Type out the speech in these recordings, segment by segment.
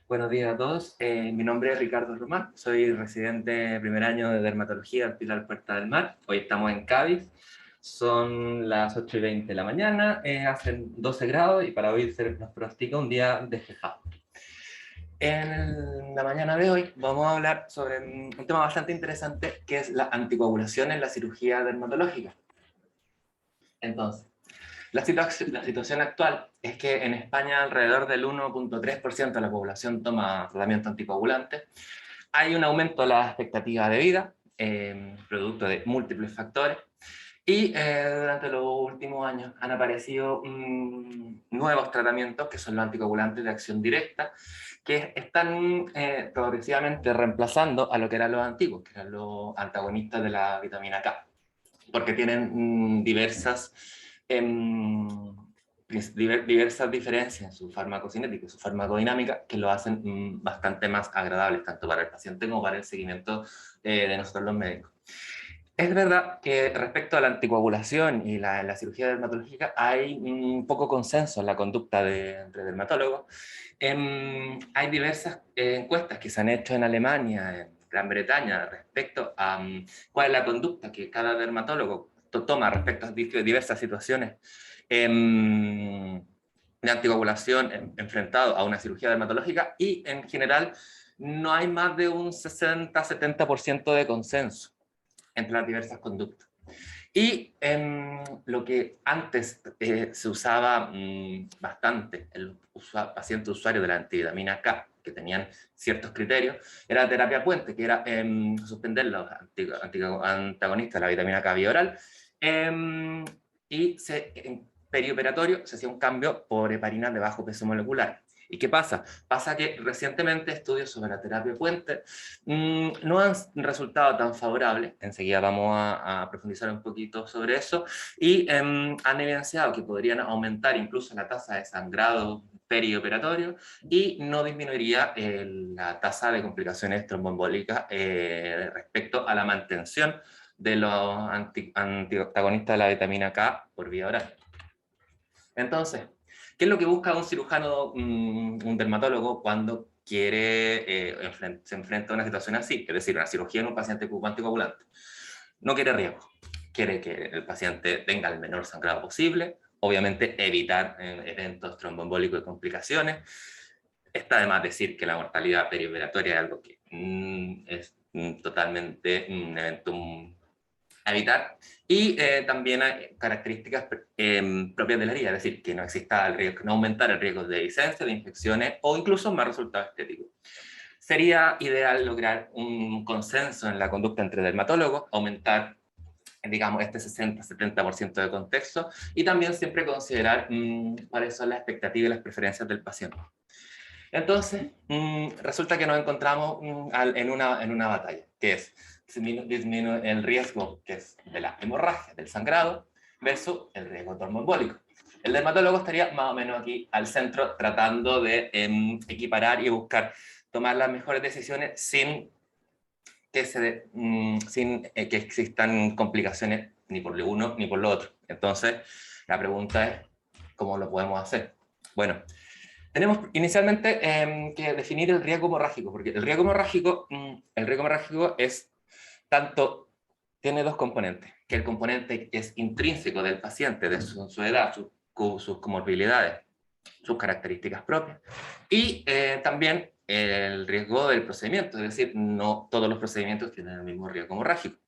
Buenos días a todos. Mi nombre es Ricardo Román. Soy residente de primer año de dermatología del Hospital Puerta del Mar. Hoy estamos en Cádiz. Son las 8:20 de la mañana. Hacen 12 grados y para hoy se nos pronostica un día despejado. En la mañana de hoy vamos a hablar sobre un tema bastante interesante que es la anticoagulación en la cirugía dermatológica. Entonces, la situación actual es que en España alrededor del 1,3% de la población toma tratamiento anticoagulante. Hay un aumento de la expectativa de vida, producto de múltiples factores, y durante los últimos años han aparecido nuevos tratamientos que son los anticoagulantes de acción directa, que están progresivamente reemplazando a lo que eran los antiguos, que eran los antagonistas de la vitamina K, porque tienen diversas diferencias en su farmacocinética y su farmacodinámica que lo hacen bastante más agradables tanto para el paciente como para el seguimiento de nosotros los médicos. Es verdad que respecto a la anticoagulación y la cirugía dermatológica hay un poco consenso en la conducta entre dermatólogos. Hay diversas encuestas que se han hecho en Alemania, en Gran Bretaña, respecto a cuál es la conducta que cada dermatólogo toma respecto a diversas situaciones de anticoagulación enfrentado a una cirugía dermatológica, y en general no hay más de un 60-70% de consenso entre las diversas conductas. Y lo que antes se usaba bastante, el paciente usuario de la antivitamina K, que tenían ciertos criterios, era terapia puente, que era suspender los antagonistas de la vitamina K vía oral, y en perioperatorio se hacía un cambio por heparinas de bajo peso molecular. ¿Y qué pasa? Pasa que recientemente estudios sobre la terapia puente no han resultado tan favorables. Enseguida vamos a profundizar un poquito sobre eso, y han evidenciado que podrían aumentar incluso la tasa de sangrado perioperatorio y no disminuiría la tasa de complicaciones tromboembólicas respecto a la mantención de los antagonistas de la vitamina K por vía oral. Entonces, ¿qué es lo que busca un cirujano, un dermatólogo, cuando se enfrenta a una situación así? Es decir, una cirugía en un paciente con anticoagulante. No quiere riesgo. Quiere que el paciente tenga el menor sangrado posible, obviamente evitar eventos tromboembólicos y complicaciones. Está de más decir que la mortalidad perioperatoria es algo que es totalmente un evento a evitar, y también hay características propias de la herida, es decir, que no exista el riesgo, no aumentar el riesgo de disencia, de infecciones o incluso más resultados estéticos. Sería ideal lograr un consenso en la conducta entre dermatólogos, aumentar, digamos, este 60-70% de contexto, y también siempre considerar cuáles son las expectativas y las preferencias del paciente. Entonces, resulta que nos encontramos en una batalla, que es disminuir el riesgo que es de la hemorragia, del sangrado, versus el riesgo tromboembólico. El dermatólogo estaría más o menos aquí al centro, tratando de equiparar y buscar tomar las mejores decisiones sin que existan complicaciones ni por lo uno ni por lo otro. Entonces, la pregunta es, ¿cómo lo podemos hacer? Bueno, tenemos inicialmente que definir el riesgo hemorrágico, porque el riesgo hemorrágico es tiene dos componentes, que el componente es intrínseco del paciente, de su edad, sus comorbilidades, sus características propias, y también el riesgo del procedimiento, es decir, no todos los procedimientos tienen el mismo riesgo hemorrágico.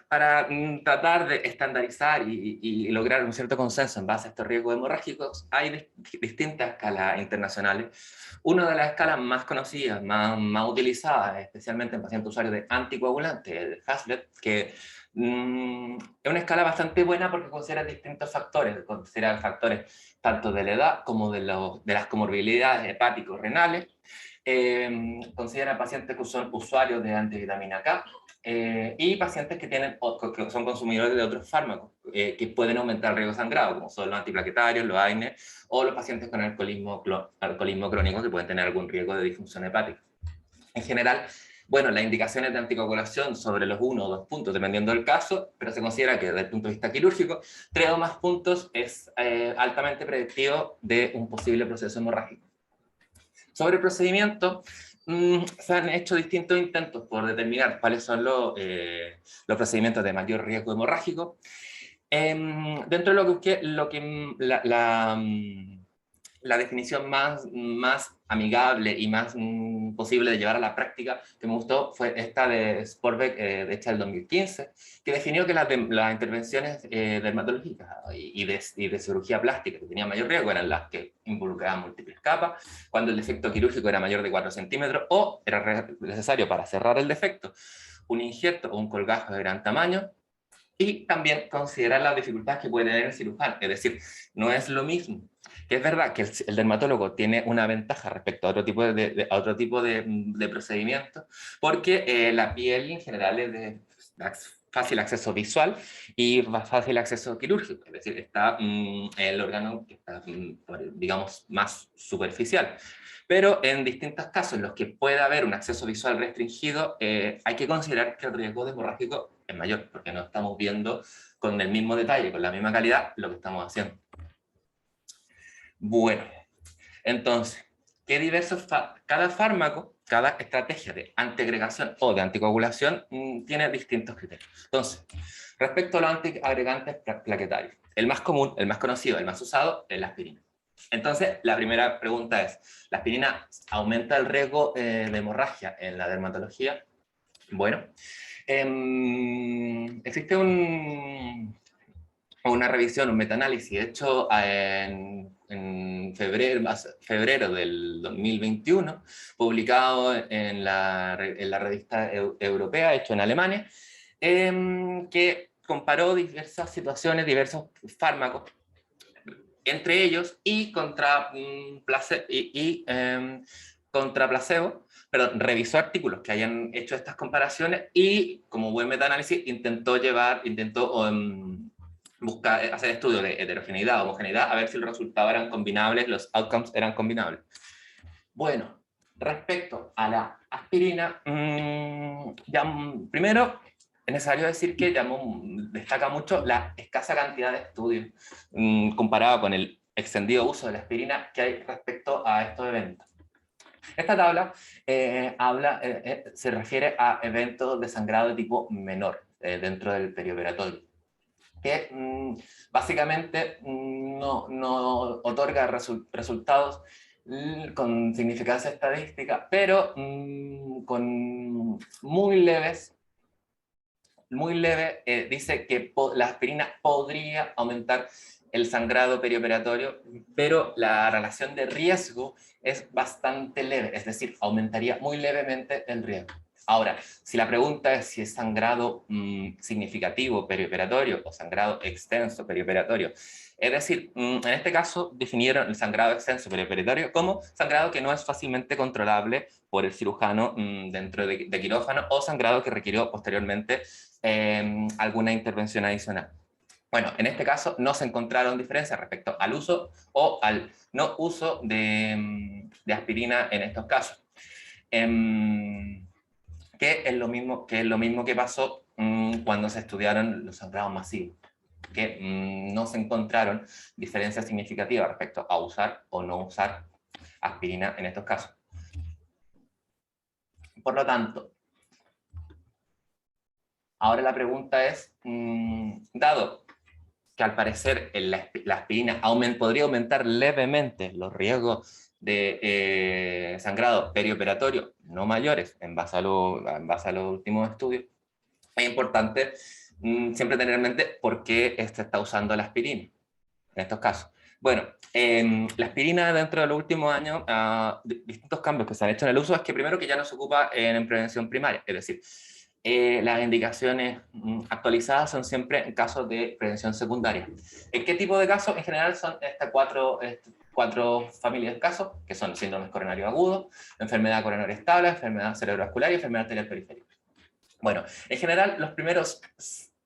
Para tratar de estandarizar y lograr un cierto consenso en base a estos riesgos hemorrágicos, hay distintas escalas internacionales. Una de las escalas más conocidas, más utilizadas, especialmente en pacientes usuarios de anticoagulantes, el Hazlitt, que es una escala bastante buena porque considera distintos factores, considera factores tanto de la edad como de las comorbilidades hepático-renales, considera pacientes que son usuarios de antivitamina K, y pacientes que son consumidores de otros fármacos que pueden aumentar el riesgo de sangrado, como son los antiplaquetarios, los AINES, o los pacientes con alcoholismo crónico que pueden tener algún riesgo de disfunción hepática. En general, Bueno, las indicaciones de anticoagulación sobre los 1 o 2 puntos, dependiendo del caso, pero se considera que desde el punto de vista quirúrgico, 3 o más puntos es altamente predictivo de un posible proceso hemorrágico. Sobre el procedimiento, se han hecho distintos intentos por determinar cuáles son los procedimientos de mayor riesgo hemorrágico. Dentro de la definición más amigable y más posible de llevar a la práctica que me gustó fue esta de Sporbeck, hecha del 2015, que definió que las intervenciones dermatológicas y de cirugía plástica que tenían mayor riesgo eran las que involucraban múltiples capas, cuando el defecto quirúrgico era mayor de 4 centímetros o era necesario para cerrar el defecto un injerto o un colgajo de gran tamaño, y también considerar las dificultades que puede tener el cirujano. Es decir, no es lo mismo. Que es verdad que el dermatólogo tiene una ventaja respecto a otro tipo de procedimientos, porque la piel en general es de fácil acceso visual y fácil acceso quirúrgico. Es decir, está el órgano que está, digamos, más superficial. Pero en distintos casos en los que puede haber un acceso visual restringido, hay que considerar que el riesgo de hemorrágico es mayor, porque no estamos viendo con el mismo detalle, con la misma calidad, lo que estamos haciendo. Bueno, entonces, cada fármaco, cada estrategia de antiagregación o de anticoagulación tiene distintos criterios. Entonces, respecto a los antiagregantes plaquetarios, el más común, el más conocido, el más usado es la aspirina. Entonces, la primera pregunta es, ¿la aspirina aumenta el riesgo de hemorragia en la dermatología? Bueno, existe una revisión, un metaanálisis hecho en febrero del 2021, publicado en la revista europea, hecho en Alemania, que comparó diversas situaciones, diversos fármacos, entre ellos y contra placebo, perdón, revisó artículos que hayan hecho estas comparaciones y, como buen metaanálisis, intentó hacer estudios de heterogeneidad, homogeneidad, a ver si los resultados eran combinables, los outcomes eran combinables. Bueno, respecto a la aspirina, primero es necesario decir que destaca mucho la escasa cantidad de estudios comparado con el extendido uso de la aspirina que hay respecto a estos eventos. Esta tabla se refiere a eventos de sangrado de tipo menor dentro del perioperatorio, que básicamente no otorga resultados con significancia estadística, pero con muy leves, dice que la aspirina podría aumentar el sangrado perioperatorio, pero la relación de riesgo es bastante leve, es decir, aumentaría muy levemente el riesgo. Ahora, si la pregunta es si es sangrado significativo perioperatorio o sangrado extenso perioperatorio, es decir, en este caso definieron el sangrado extenso perioperatorio como sangrado que no es fácilmente controlable por el cirujano dentro de quirófano, o sangrado que requirió posteriormente alguna intervención adicional. Bueno, en este caso no se encontraron diferencias respecto al uso o al no uso de aspirina en estos casos. Que es lo mismo que pasó cuando se estudiaron los sangrados masivos, que no se encontraron diferencias significativas respecto a usar o no usar aspirina en estos casos. Por lo tanto, ahora la pregunta es, dado que al parecer la aspirina podría aumentar levemente los riesgos de sangrado perioperatorio no mayores, en base a los últimos estudios, es importante siempre tener en mente por qué se está usando la aspirina en estos casos. Bueno, la aspirina dentro de los últimos años, distintos cambios que se han hecho en el uso, es que primero que ya no se ocupa en prevención primaria, es decir, las indicaciones actualizadas son siempre en casos de prevención secundaria. ¿En qué tipo de casos? En general son estas cuatro familias de casos, que son síndromes coronarios agudos, enfermedad coronaria estable, enfermedad cerebrovascular y enfermedad arterial periférica. Bueno, en general los primeros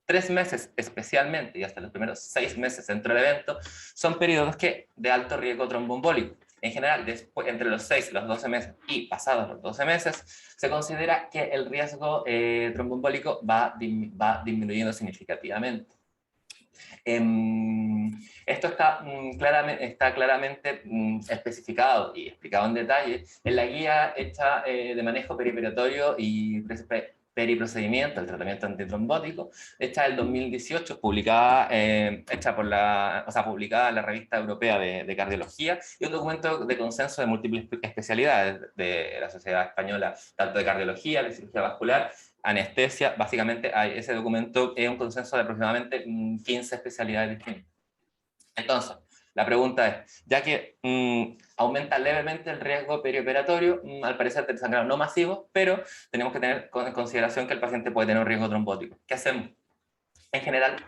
3 meses especialmente, y hasta los primeros 6 meses dentro del evento, son periodos de alto riesgo tromboembólico. En general, después, entre los 6 y los 12 meses y pasados los 12 meses, se considera que el riesgo tromboembólico va disminuyendo significativamente. Esto está claramente especificado y explicado en detalle en la guía hecha de manejo perioperatorio y periprocedimiento, el tratamiento antitrombótico, hecha en 2018, publicada en la Revista Europea de Cardiología, y un documento de consenso de múltiples especialidades de la Sociedad Española, tanto de cardiología, de cirugía vascular, anestesia. Básicamente ese documento es un consenso de aproximadamente 15 especialidades distintas. Entonces, la pregunta es, ya que aumenta levemente el riesgo perioperatorio, al parecer del sangrado no masivo, pero tenemos que tener en consideración que el paciente puede tener un riesgo trombótico. ¿Qué hacemos? En general,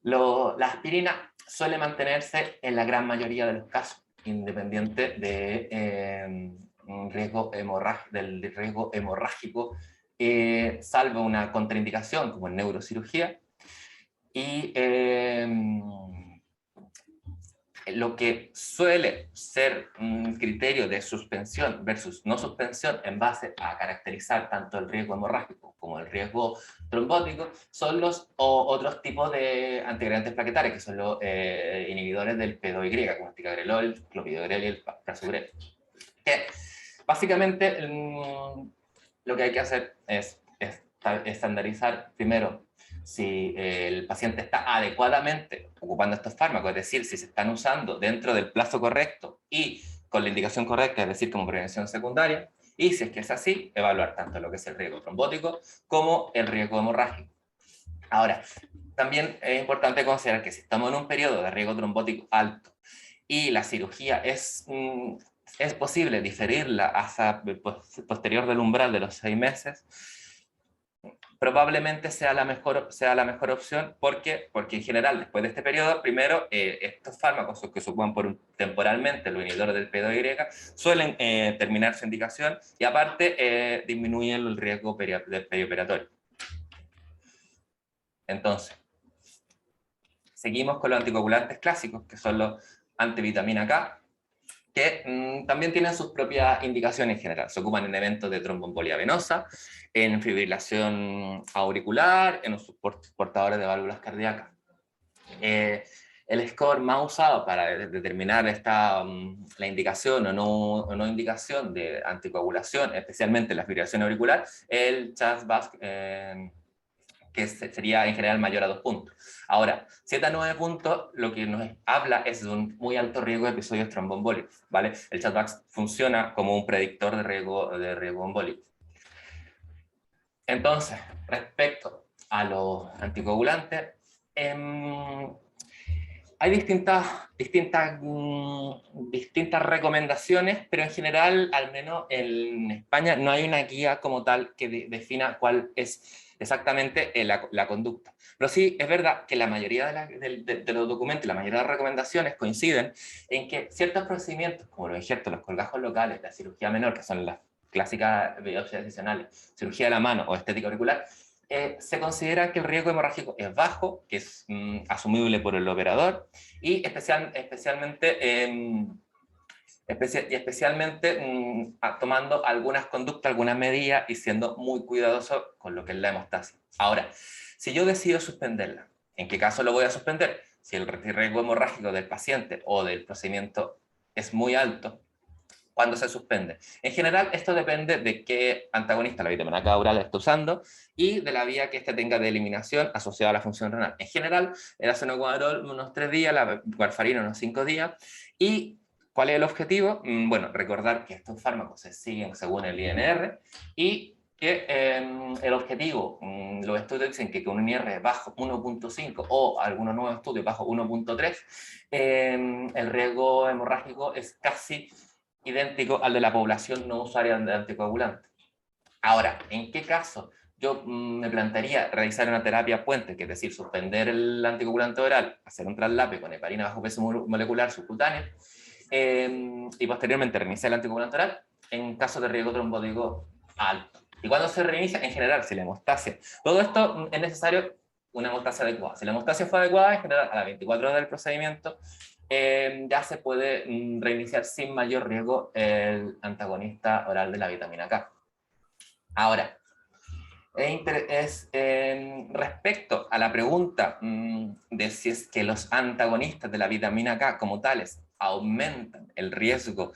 la aspirina suele mantenerse en la gran mayoría de los casos, independiente de del riesgo hemorrágico, salvo una contraindicación como en neurocirugía, y lo que suele ser un criterio de suspensión versus no suspensión en base a caracterizar tanto el riesgo hemorrágico como el riesgo trombótico son los otros tipos de antiagregantes plaquetarios, que son los inhibidores del P2Y, como el ticagrelol, clopidogrel y el prasugrel. Que básicamente lo que hay que hacer es estandarizar primero si el paciente está adecuadamente ocupando estos fármacos, es decir, si se están usando dentro del plazo correcto y con la indicación correcta, es decir, como prevención secundaria, y si es que es así, evaluar tanto lo que es el riesgo trombótico como el riesgo hemorrágico. Ahora, también es importante considerar que si estamos en un periodo de riesgo trombótico alto y la cirugía es posible diferirla hasta posterior del umbral de los 6 meses, probablemente sea la mejor opción. ¿Por qué? Porque en general, después de este periodo, primero, estos fármacos que se ocupan temporalmente, los inhibidores del P2Y, suelen terminar su indicación y aparte disminuyen el riesgo del perioperatorio. Entonces, seguimos con los anticoagulantes clásicos, que son los antivitamina K, que también tienen sus propias indicaciones en general. Se ocupan en eventos de tromboembolia venosa, en fibrilación auricular, en los portadores de válvulas cardíacas. El score más usado para determinar la indicación o no indicación de anticoagulación, especialmente la fibrilación auricular, el CHA2-VASc, que sería en general mayor a 2 puntos. Ahora, 7 a 9 puntos, lo que nos habla es de un muy alto riesgo de episodios tromboembólicos, ¿vale? El CHA2-VASc funciona como un predictor de riesgo embólico. Entonces, respecto a los anticoagulantes, hay distintas recomendaciones, pero en general, al menos en España, no hay una guía como tal que defina cuál es exactamente la conducta. Pero sí, es verdad que la mayoría de los documentos, la mayoría de las recomendaciones coinciden en que ciertos procedimientos, como los injertos, los colgajos locales, la cirugía menor, que son las clásicas biopsias adicionales, cirugía de la mano o estética auricular, se considera que el riesgo hemorrágico es bajo, que es asumible por el operador, y especialmente tomando algunas conductas, algunas medidas y siendo muy cuidadoso con lo que es la hemostasia. Ahora, si yo decido suspenderla, ¿en qué caso lo voy a suspender? Si el riesgo hemorrágico del paciente o del procedimiento es muy alto, ¿cuándo se suspende? En general, esto depende de qué antagonista la vitamina K oral está usando y de la vía que éste tenga de eliminación asociada a la función renal. En general, el azenocoadrol unos 3 días, la warfarina unos 5 días. ¿Y cuál es el objetivo? Bueno, recordar que estos fármacos se siguen según el INR y que el objetivo, los estudios dicen que con un INR bajo 1.5 o algunos nuevos estudios bajo 1.3, el riesgo hemorrágico es casi idéntico al de la población no usuaria de anticoagulantes. Ahora, ¿en qué caso yo me plantearía realizar una terapia puente, que es decir, suspender el anticoagulante oral, hacer un traslape con heparina bajo peso molecular subcutáneo, y posteriormente reiniciar el anticoagulante oral en caso de riesgo trombótico alto? ¿Y cuando se reinicia? En general, si la hemostasia. Todo esto es necesario una hemostasia adecuada. Si la hemostasia fue adecuada, en general, a las 24 horas del procedimiento, ya se puede reiniciar sin mayor riesgo el antagonista oral de la vitamina K. Ahora, respecto a la pregunta de si es que los antagonistas de la vitamina K como tales aumentan el riesgo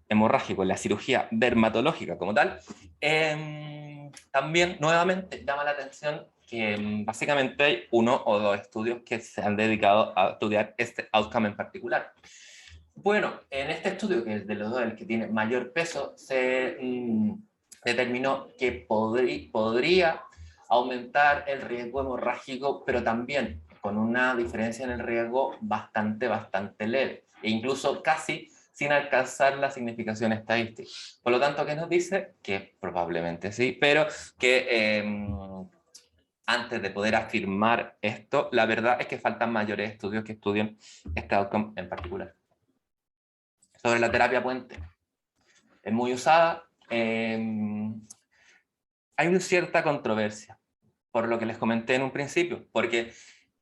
hemorrágico en la cirugía dermatológica como tal, también nuevamente llama la atención que básicamente hay uno o dos estudios que se han dedicado a estudiar este outcome en particular. Bueno, en este estudio, que es de los dos el que tiene mayor peso, se determinó que podría aumentar el riesgo hemorrágico, pero también con una diferencia en el riesgo bastante leve, e incluso casi sin alcanzar la significación estadística. Por lo tanto, ¿qué nos dice? Que probablemente sí, pero que antes de poder afirmar esto, la verdad es que faltan mayores estudios que estudien este outcome en particular. Sobre la terapia puente, es muy usada. Hay una cierta controversia, por lo que les comenté en un principio, porque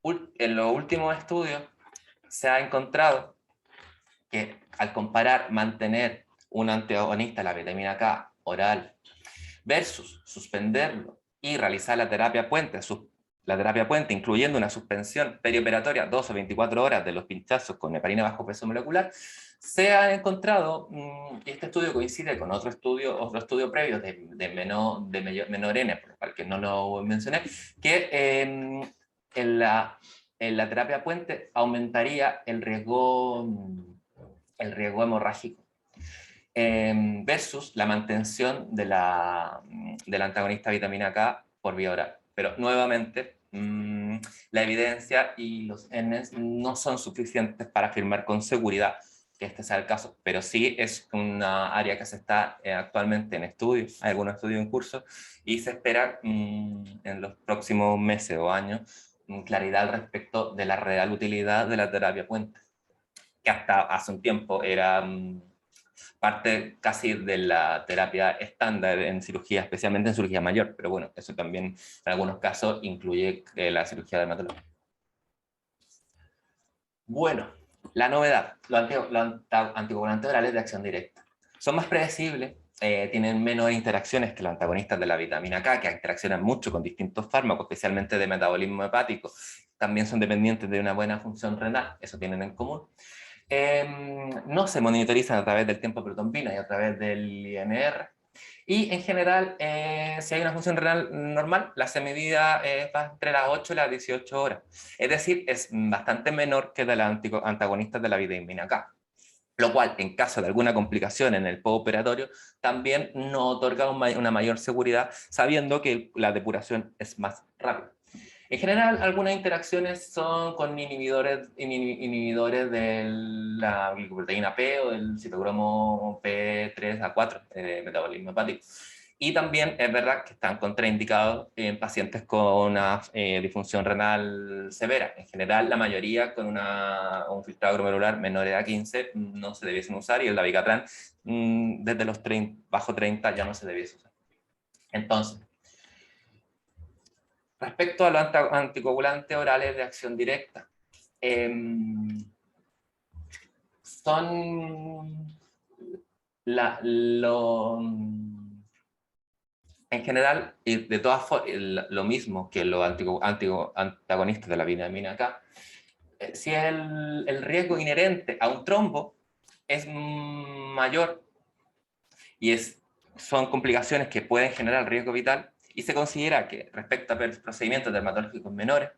en los últimos estudios se ha encontrado que al comparar mantener un antagonista de la vitamina K oral versus suspenderlo y realizar la terapia puente, incluyendo una suspensión perioperatoria 2 o 24 horas de los pinchazos con heparina bajo peso molecular, se ha encontrado, y este estudio coincide con otro estudio previo de menor N, por lo cual que no lo mencioné, que en la terapia puente aumentaría el riesgo hemorrágico versus la mantención del antagonista vitamina K por vía oral. Pero nuevamente, la evidencia y los Ns no son suficientes para afirmar con seguridad que este sea el caso, pero sí es una área que se está actualmente en estudios, hay algunos estudios en curso, y se espera en los próximos meses o años claridad al respecto de la real utilidad de la terapia puente, que hasta hace un tiempo era parte casi de la terapia estándar en cirugía, especialmente en cirugía mayor, pero bueno, eso también en algunos casos incluye la cirugía dermatológica. Bueno, la novedad, los anticoagulantes orales de acción directa. Son más predecibles, tienen menores interacciones que los antagonistas de la vitamina K, que interaccionan mucho con distintos fármacos, especialmente de metabolismo hepático. También son dependientes de una buena función renal, eso tienen en común. No se monitorizan a través del tiempo protombina y a través del INR. Y en general, si hay una función renal normal, la semidía está entre las 8 y las 18 horas. Es decir, es bastante menor que de las antagonistas de la vitamina K. Lo cual, en caso de alguna complicación en el postoperatorio, también no otorga una mayor seguridad, sabiendo que la depuración es más rápida. En general, algunas interacciones son con inhibidores de la glicoproteína P o del citocromo P3A4, metabolismo hepático. Y también es verdad que están contraindicados en pacientes con una disfunción renal severa. En general, la mayoría con un filtrado glomerular menor a 15 no se debiesen usar, y el dabigatran desde los bajo 30 ya no se debiese usar. Entonces, respecto a los anticoagulantes orales de acción directa, son en general, y de todas formas, lo mismo que los antagonistas de la vitamina K, si el riesgo inherente a un trombo es mayor y son complicaciones que pueden generar riesgo vital, y se considera que respecto a procedimientos dermatológicos menores,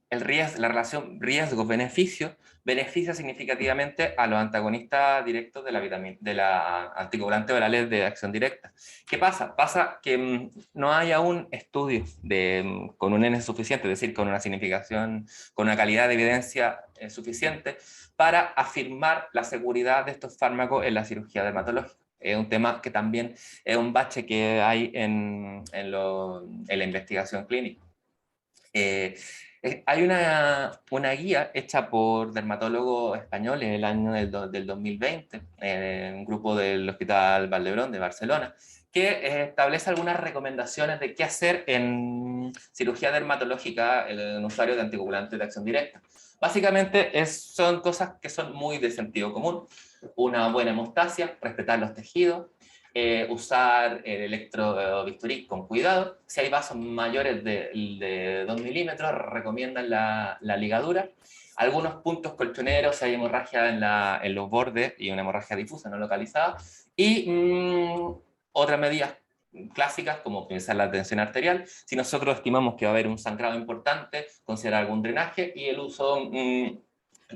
la relación riesgo-beneficio beneficia significativamente a los antagonistas directos de la anticoagulantes orales de acción directa. ¿Qué pasa? Pasa que no hay aún estudios con un N suficiente, es decir, con una significación, con una calidad de evidencia suficiente para afirmar la seguridad de estos fármacos en la cirugía dermatológica. Es un tema que también es un bache que hay en la investigación clínica. Hay una guía hecha por dermatólogos españoles en el año del 2020, un grupo del Hospital Valdebrón de Barcelona, que establece algunas recomendaciones de qué hacer en cirugía dermatológica en usuarios de anticoagulantes de acción directa. Básicamente son cosas que son muy de sentido común. Una buena hemostasia, respetar los tejidos, usar el electrobisturí con cuidado. Si hay vasos mayores de 2 milímetros, recomiendan la ligadura. Algunos puntos colchoneros, si hay hemorragia en los bordes y una hemorragia difusa no localizada. Y otras medidas clásicas como pensar la tensión arterial. Si nosotros estimamos que va a haber un sangrado importante, considerar algún drenaje y el uso,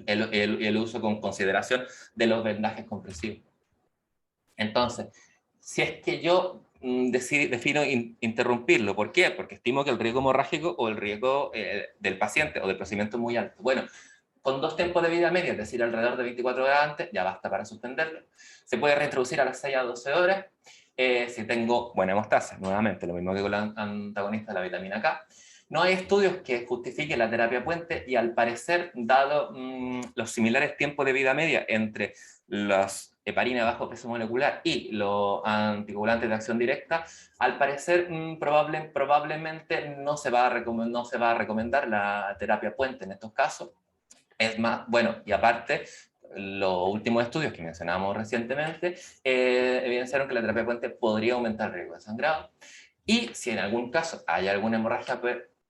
el uso con consideración de los vendajes compresivos. Entonces, si es que yo defino interrumpirlo, ¿por qué? Porque estimo que el riesgo hemorrágico o el riesgo del paciente o del procedimiento es muy alto. Bueno, con 2 tiempos de vida media, es decir, alrededor de 24 horas antes, ya basta para suspenderlo. Se puede reintroducir a las 6 a 12 horas, si tengo buena hemostasia, nuevamente, lo mismo que con la antagonista de la vitamina K. No hay estudios que justifiquen la terapia puente y al parecer, dado los similares tiempos de vida media entre los heparina de bajo peso molecular y los anticoagulantes de acción directa, al parecer probablemente no se va a recomendar la terapia puente en estos casos. Es más, bueno, y aparte, los últimos estudios que mencionábamos recientemente evidenciaron que la terapia puente podría aumentar el riesgo de sangrado. Y si en algún caso hay alguna hemorragia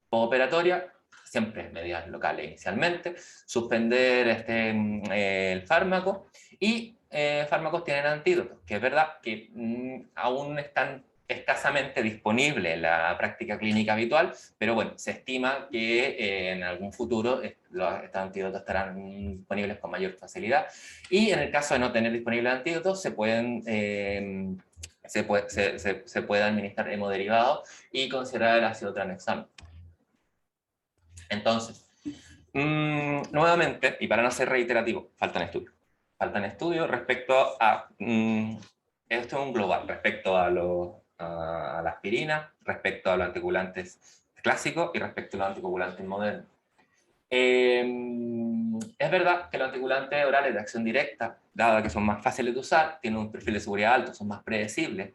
postoperatoria, siempre medidas locales inicialmente, suspender el fármaco, y fármacos tienen antídotos, que es verdad que aún están escasamente disponibles en la práctica clínica habitual, pero bueno, se estima que en algún futuro estos antídotos estarán disponibles con mayor facilidad, y en el caso de no tener disponibles antídotos, se puede administrar hemoderivados y considerar el ácido tranexámico. Entonces, nuevamente, y para no ser reiterativo, faltan estudios. Faltan estudios respecto a, esto es un global, respecto a la aspirina, respecto a los anticoagulantes clásicos y respecto a los anticoagulantes modernos. Es verdad que los anticoagulantes orales de acción directa, dado que son más fáciles de usar, tienen un perfil de seguridad alto, son más predecibles,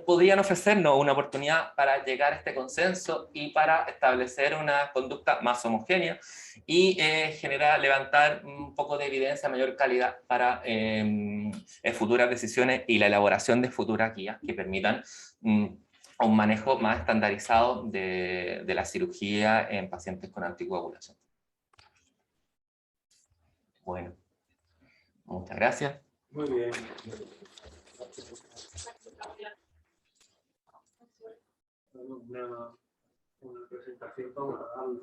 podrían ofrecernos una oportunidad para llegar a este consenso y para establecer una conducta más homogénea y levantar un poco de evidencia, mayor calidad para futuras decisiones y la elaboración de futuras guías que permitan un manejo más estandarizado de la cirugía en pacientes con anticoagulación. Bueno, muchas gracias. Muy bien. Una presentación para darla.